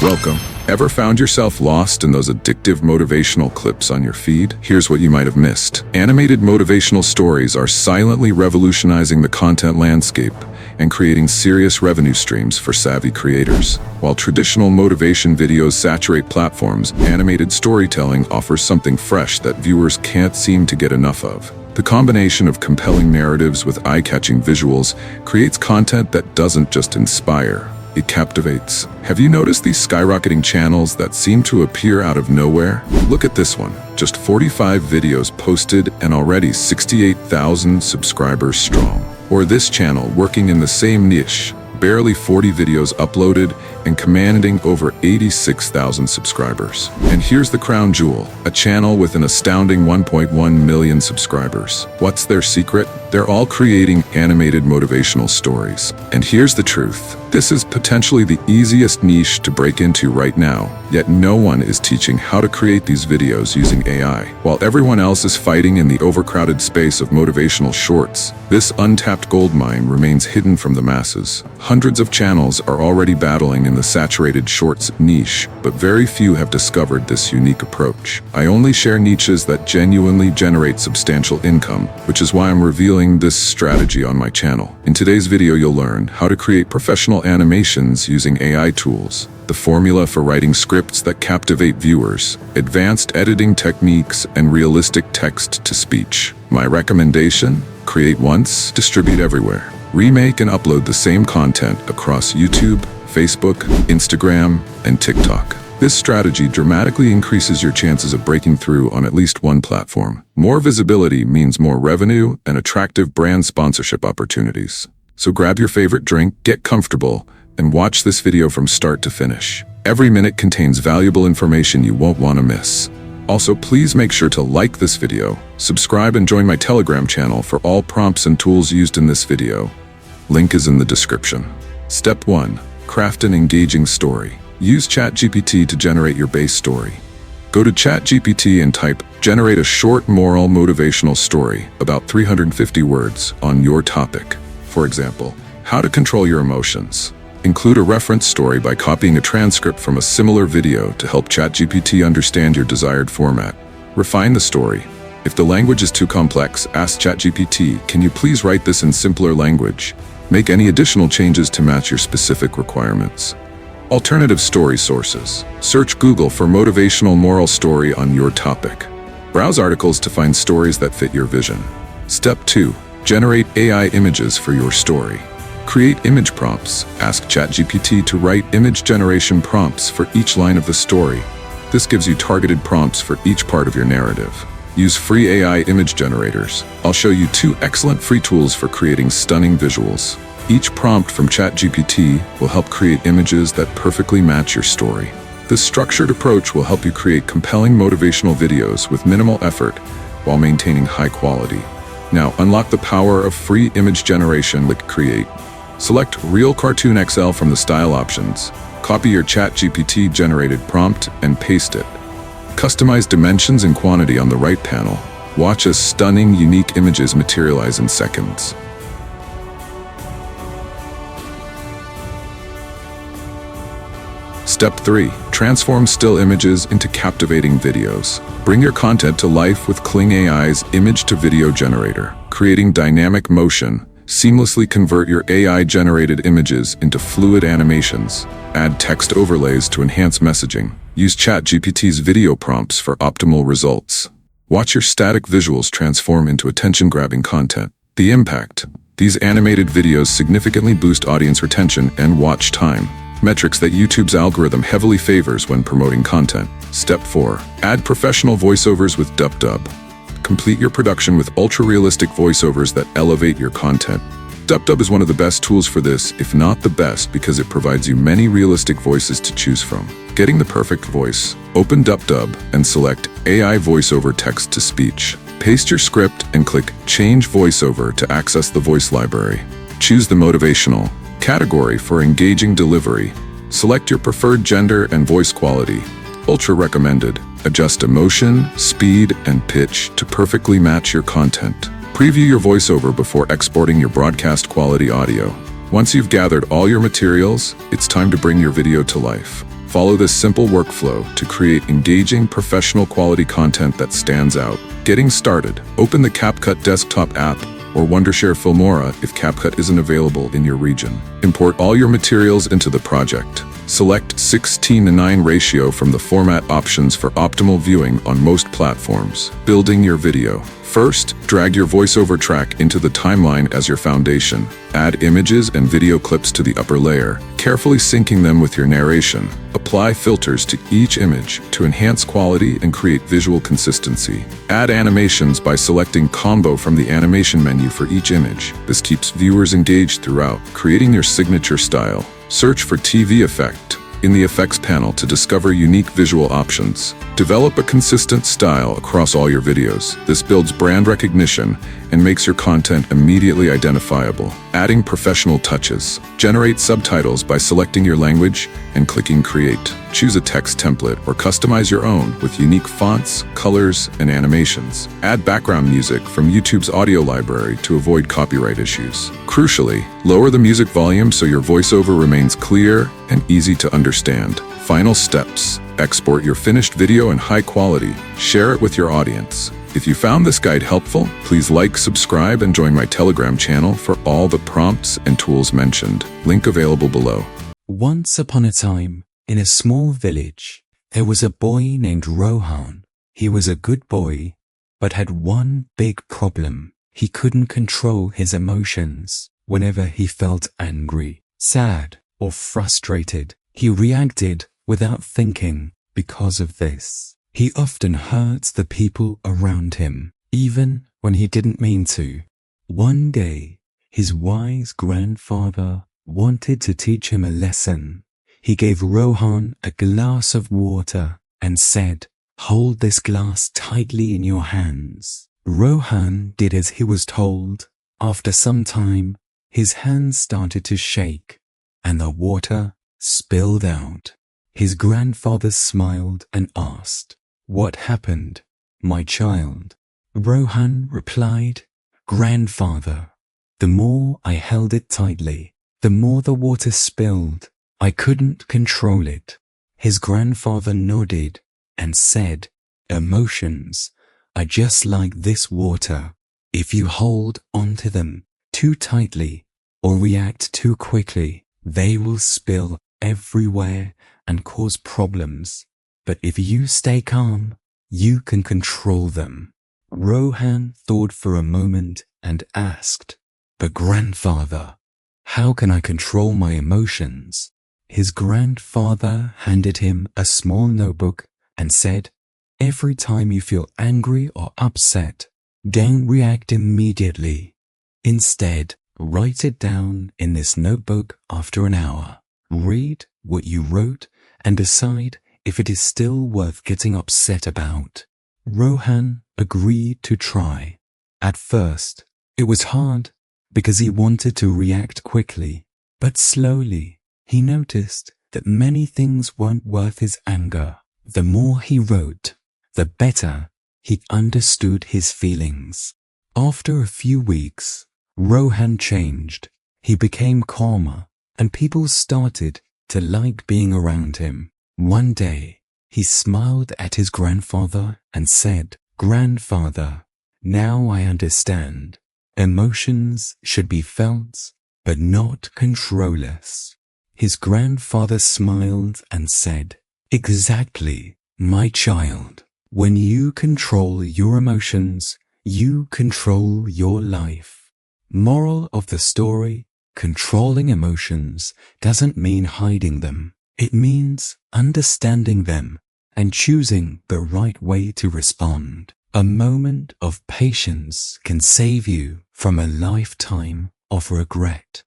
Welcome. Ever found yourself lost in those addictive motivational clips on your feed? Here's what you might have missed. Animated motivational stories are silently revolutionizing the content landscape and creating serious revenue streams for savvy creators. While traditional motivation videos saturate platforms, animated storytelling offers something fresh that viewers can't seem to get enough of. The combination of compelling narratives with eye-catching visuals creates content that doesn't just inspire, it captivates. Have you noticed these skyrocketing channels that seem to appear out of nowhere? Look at this one. Just 45 videos posted and already 68,000 subscribers strong. Or this channel working in the same niche, barely 40 videos uploaded and commanding over 86,000 subscribers. And here's the crown jewel, a channel with an astounding 1.1 million subscribers. What's their secret? They're all creating animated motivational stories. And here's the truth. This is potentially the easiest niche to break into right now, yet no one is teaching how to create these videos using AI. While everyone else is fighting in the overcrowded space of motivational shorts, this untapped goldmine remains hidden from the masses. Hundreds of channels are already battling in the saturated shorts niche, but very few have discovered this unique approach. I only share niches that genuinely generate substantial income, which is why I'm revealing this strategy on my channel. In today's video, you'll learn how to create professional animations using AI tools, the formula for writing scripts that captivate viewers, advanced editing techniques, and realistic text-to-speech. My recommendation? Create once, distribute everywhere. Remake and upload the same content across YouTube, Facebook, Instagram, and TikTok. This strategy dramatically increases your chances of breaking through on at least one platform. More visibility means more revenue and attractive brand sponsorship opportunities. So grab your favorite drink, get comfortable, and watch this video from start to finish. Every minute contains valuable information you won't want to miss. Also, please make sure to like this video, subscribe, and join my Telegram channel for all prompts and tools used in this video. Link is in the description. Step 1. Craft an engaging story. Use ChatGPT to generate your base story. Go to ChatGPT and type, "Generate a short moral motivational story, about 350 words, on your topic." For example, how to control your emotions. Include a reference story by copying a transcript from a similar video to help ChatGPT understand your desired format. Refine the story. If the language is too complex, ask ChatGPT, "Can you please write this in simpler language?" Make any additional changes to match your specific requirements. Alternative story sources. Search Google for motivational moral story on your topic. Browse articles to find stories that fit your vision. Step 2. Generate AI images for your story. Create image prompts. Ask ChatGPT to write image generation prompts for each line of the story. This gives you targeted prompts for each part of your narrative. Use free AI image generators. I'll show you 2 excellent free tools for creating stunning visuals. Each prompt from ChatGPT will help create images that perfectly match your story. This structured approach will help you create compelling motivational videos with minimal effort while maintaining high quality. Now, unlock the power of free image generation with Create. Select Real Cartoon XL from the style options. Copy your ChatGPT generated prompt and paste it. Customize dimensions and quantity on the right panel. Watch as stunning, unique images materialize in seconds. Step 3. Transform still images into captivating videos. Bring your content to life with Kling AI's image-to-video generator. Creating dynamic motion, seamlessly convert your AI-generated images into fluid animations. Add text overlays to enhance messaging. Use ChatGPT's video prompts for optimal results. Watch your static visuals transform into attention-grabbing content. The impact. These animated videos significantly boost audience retention and watch time, metrics that YouTube's algorithm heavily favors when promoting content. Step 4. Add professional voiceovers with DubDub. Complete your production with ultra-realistic voiceovers that elevate your content. DubDub is one of the best tools for this, if not the best, because it provides you many realistic voices to choose from. Getting the perfect voice. Open DubDub and select AI voiceover text-to-speech. Paste your script and click Change Voiceover to access the voice library. Choose the motivational category for engaging delivery. Select your preferred gender and voice quality. Ultra recommended. Adjust emotion, speed, and pitch to perfectly match your content. Preview your voiceover before exporting your broadcast quality audio. Once you've gathered all your materials, it's time to bring your video to life. Follow this simple workflow to create engaging, professional quality content that stands out. Getting started, open the Capcut desktop app or Wondershare Filmora if Capcut isn't available in your region. Import all your materials into the project. Select 16:9 ratio from the format options for optimal viewing on most platforms. Building your video. First, drag your voiceover track into the timeline as your foundation. Add images and video clips to the upper layer, carefully syncing them with your narration. Apply filters to each image to enhance quality and create visual consistency. Add animations by selecting Combo from the animation menu for each image. This keeps viewers engaged throughout, creating your signature style. Search for TV effect in the effects panel to discover unique visual options. Develop a consistent style across all your videos. This builds brand recognition and makes your content immediately identifiable. Adding professional touches. Generate subtitles by selecting your language and clicking Create. Choose a text template or customize your own with unique fonts, colors, and animations. Add background music from YouTube's audio library to avoid copyright issues. Crucially, lower the music volume so your voiceover remains clear and easy to understand. Final steps. Export your finished video in high quality. Share it with your audience. If you found this guide helpful, please like, subscribe, and join my Telegram channel for all the prompts and tools mentioned. Link available below. Once upon a time, in a small village, there was a boy named Rohan. He was a good boy, but had one big problem. He couldn't control his emotions. Whenever he felt angry, sad, or frustrated, he reacted without thinking. Because of this, he often hurt the people around him, even when he didn't mean to. One day, his wise grandfather wanted to teach him a lesson. He gave Rohan a glass of water and said, "Hold this glass tightly in your hands." Rohan did as he was told. After some time, his hands started to shake and the water spilled out. His grandfather smiled and asked, "What happened, my child?" Rohan replied, "Grandfather, the more I held it tightly, the more the water spilled. I couldn't control it." His grandfather nodded and said, "Emotions are just like this water. If you hold onto them too tightly or react too quickly, they will spill everywhere and cause problems. But if you stay calm, you can control them." Rohan thought for a moment and asked, "But grandfather, how can I control my emotions?" His grandfather handed him a small notebook and said, "Every time you feel angry or upset, don't react immediately. Instead, write it down in this notebook after an hour. Read what you wrote and decide if it is still worth getting upset about." Rohan agreed to try. At first, it was hard because he wanted to react quickly, but slowly he noticed that many things weren't worth his anger. The more he wrote, the better he understood his feelings. After a few weeks, Rohan changed. He became calmer, and people started to like being around him. One day, he smiled at his grandfather and said, "Grandfather, now I understand. Emotions should be felt, but not controllers." His grandfather smiled and said, "Exactly, my child. When you control your emotions, you control your life." Moral of the story: controlling emotions doesn't mean hiding them. It means understanding them and choosing the right way to respond. A moment of patience can save you from a lifetime of regret.